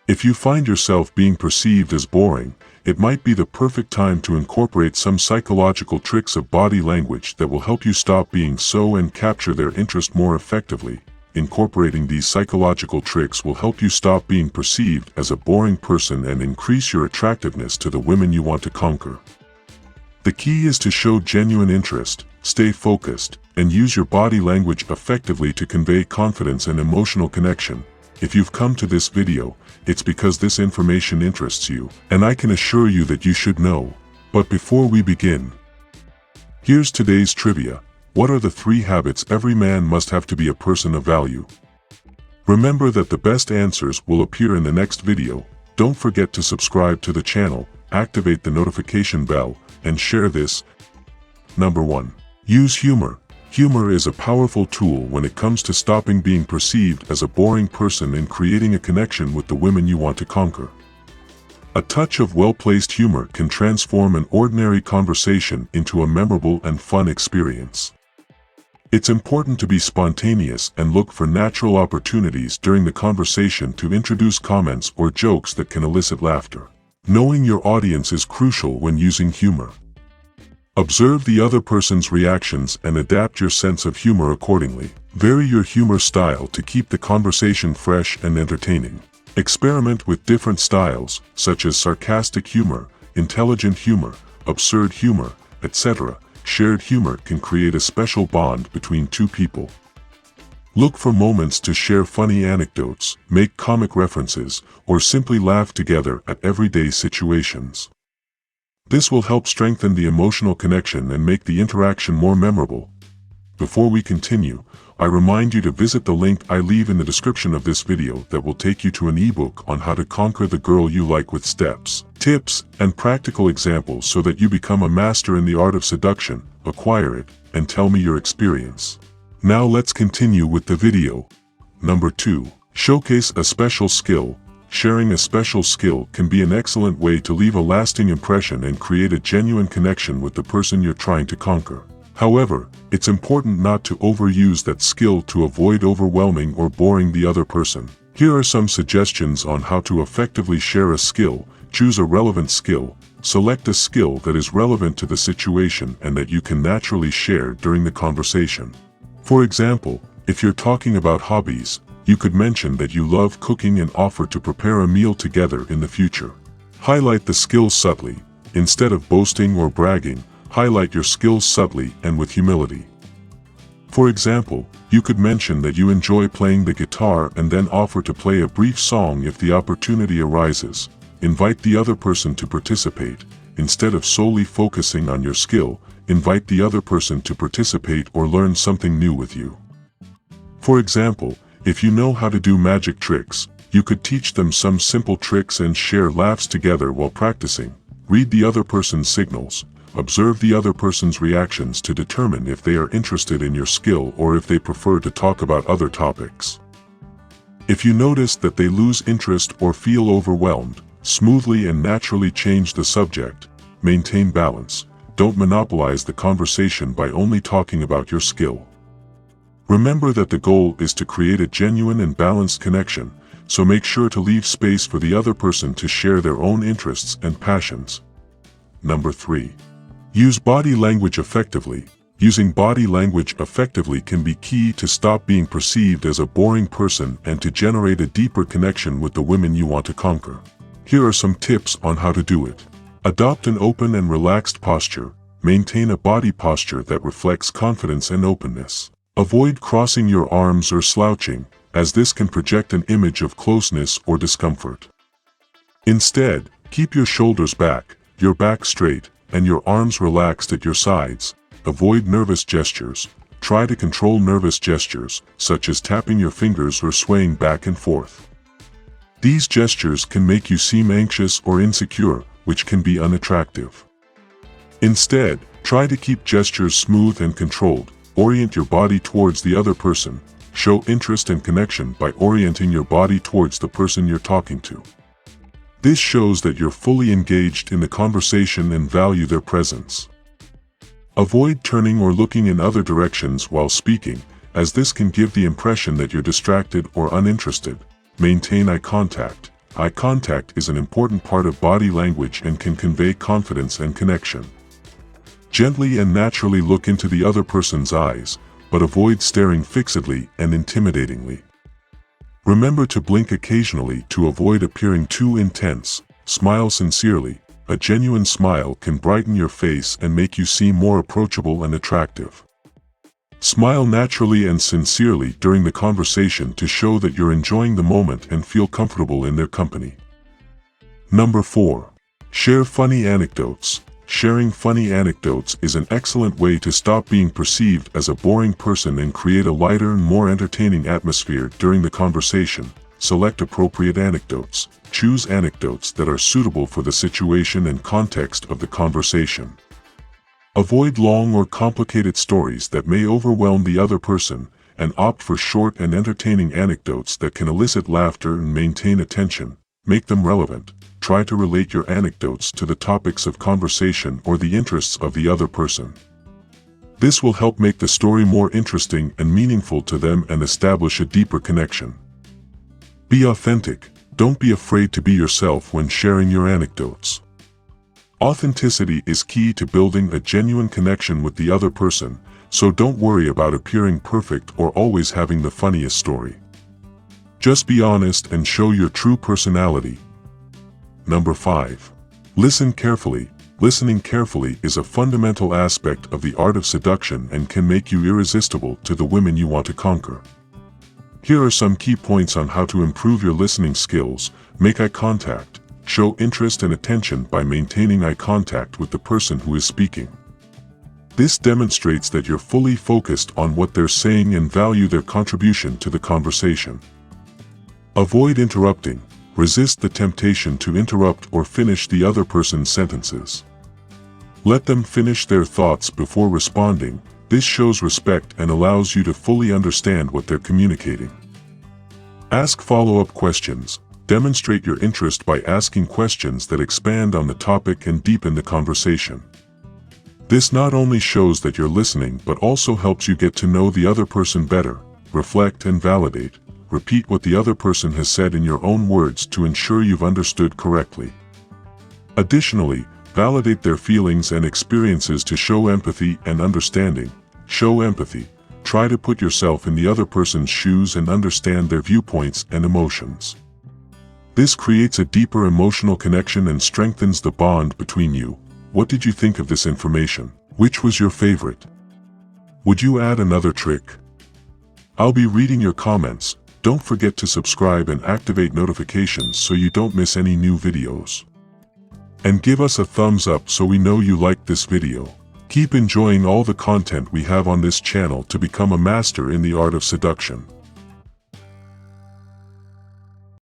If you find yourself being perceived as boring, it might be the perfect time to incorporate some psychological tricks of body language that will help you stop being so and capture their interest more effectively. Incorporating these psychological tricks will help you stop being perceived as a boring person and increase your attractiveness to the women you want to conquer. The key is to show genuine interest, stay focused, and use your body language effectively to convey confidence and emotional connection. If you've come to this video, it's because this information interests you, and I can assure you that you should know. But before we begin, here's today's trivia. What are the 3 habits every man must have to be a person of value? Remember that the best answers will appear in the next video. Don't forget to subscribe to the channel, activate the notification bell, and share this. Number 1. Use humor. Humor is a powerful tool when it comes to stopping being perceived as a boring person and creating a connection with the women you want to conquer. A touch of well-placed humor can transform an ordinary conversation into a memorable and fun experience. It's important to be spontaneous and look for natural opportunities during the conversation to introduce comments or jokes that can elicit laughter. Knowing your audience is crucial when using humor. Observe the other person's reactions and adapt your sense of humor accordingly. Vary your humor style to keep the conversation fresh and entertaining. Experiment with different styles, such as sarcastic humor, intelligent humor, absurd humor, etc. Shared humor can create a special bond between 2 people. Look for moments to share funny anecdotes, make comic references, or simply laugh together at everyday situations. This will help strengthen the emotional connection and make the interaction more memorable. Before we continue, I remind you to visit the link I leave in the description of this video that will take you to an ebook on how to conquer the girl you like with steps, tips, and practical examples so that you become a master in the art of seduction. Acquire it, and tell me your experience. Now let's continue with the video. Number 2. Showcase a special skill. Sharing a special skill can be an excellent way to leave a lasting impression and create a genuine connection with the person you're trying to conquer. However, it's important not to overuse that skill to avoid overwhelming or boring the other person. Here are some suggestions on how to effectively share a skill. Choose a relevant skill. Select a skill that is relevant to the situation and that you can naturally share during the conversation. For example, if you're talking about hobbies, you could mention that you love cooking and offer to prepare a meal together in the future. Highlight the skills subtly. Instead of boasting or bragging, highlight your skills subtly and with humility. For example, you could mention that you enjoy playing the guitar and then offer to play a brief song if the opportunity arises. Invite the other person to participate. Instead of solely focusing on your skill, invite the other person to participate or learn something new with you. For example, if you know how to do magic tricks, you could teach them some simple tricks and share laughs together while practicing. Read the other person's signals. Observe the other person's reactions to determine if they are interested in your skill or if they prefer to talk about other topics. If you notice that they lose interest or feel overwhelmed, smoothly and naturally change the subject. Maintain balance. Don't monopolize the conversation by only talking about your skill. Remember that the goal is to create a genuine and balanced connection, so make sure to leave space for the other person to share their own interests and passions. Number 3. Use body language effectively. Using body language effectively can be key to stop being perceived as a boring person and to generate a deeper connection with the women you want to conquer. Here are some tips on how to do it. Adopt an open and relaxed posture. Maintain a body posture that reflects confidence and openness. Avoid crossing your arms or slouching, as this can project an image of closeness or discomfort. Instead, keep your shoulders back, your back straight, and your arms relaxed at your sides. Avoid nervous gestures. Try to control nervous gestures, such as tapping your fingers or swaying back and forth. These gestures can make you seem anxious or insecure, which can be unattractive. Instead, try to keep gestures smooth and controlled. Orient your body towards the other person. Show interest and connection by orienting your body towards the person you're talking to. This shows that you're fully engaged in the conversation and value their presence. Avoid turning or looking in other directions while speaking, as this can give the impression that you're distracted or uninterested. Maintain eye contact. Eye contact is an important part of body language and can convey confidence and connection. Gently and naturally look into the other person's eyes, but avoid staring fixedly and intimidatingly. Remember to blink occasionally to avoid appearing too intense. Smile sincerely. A genuine smile can brighten your face and make you seem more approachable and attractive. Smile naturally and sincerely during the conversation to show that you're enjoying the moment and feel comfortable in their company. Number 4. Share funny anecdotes. Sharing funny anecdotes is an excellent way to stop being perceived as a boring person and create a lighter and more entertaining atmosphere during the conversation. Select appropriate anecdotes. Choose anecdotes that are suitable for the situation and context of the conversation. Avoid long or complicated stories that may overwhelm the other person, and opt for short and entertaining anecdotes that can elicit laughter and maintain attention. Make them relevant. Try to relate your anecdotes to the topics of conversation or the interests of the other person. This will help make the story more interesting and meaningful to them and establish a deeper connection. Be authentic. Don't be afraid to be yourself when sharing your anecdotes. Authenticity is key to building a genuine connection with the other person, so don't worry about appearing perfect or always having the funniest story. Just be honest and show your true personality. Number 5. Listen carefully. Listening carefully is a fundamental aspect of the art of seduction and can make you irresistible to the women you want to conquer. Here are some key points on how to improve your listening skills. Make eye contact. Show interest and attention by maintaining eye contact with the person who is speaking. This demonstrates that you're fully focused on what they're saying and value their contribution to the conversation. Avoid interrupting. Resist the temptation to interrupt or finish the other person's sentences. Let them finish their thoughts before responding. This shows respect and allows you to fully understand what they're communicating. Ask follow-up questions. Demonstrate your interest by asking questions that expand on the topic and deepen the conversation. This not only shows that you're listening but also helps you get to know the other person better. Reflect and validate. Repeat what the other person has said in your own words to ensure you've understood correctly. Additionally, validate their feelings and experiences to show empathy and understanding. Show empathy. Try to put yourself in the other person's shoes and understand their viewpoints and emotions. This creates a deeper emotional connection and strengthens the bond between you. What did you think of this information? Which was your favorite? Would you add another trick? I'll be reading your comments. Don't forget to subscribe and activate notifications so you don't miss any new videos. And give us a thumbs up so we know you liked this video. Keep enjoying all the content we have on this channel to become a master in the art of seduction.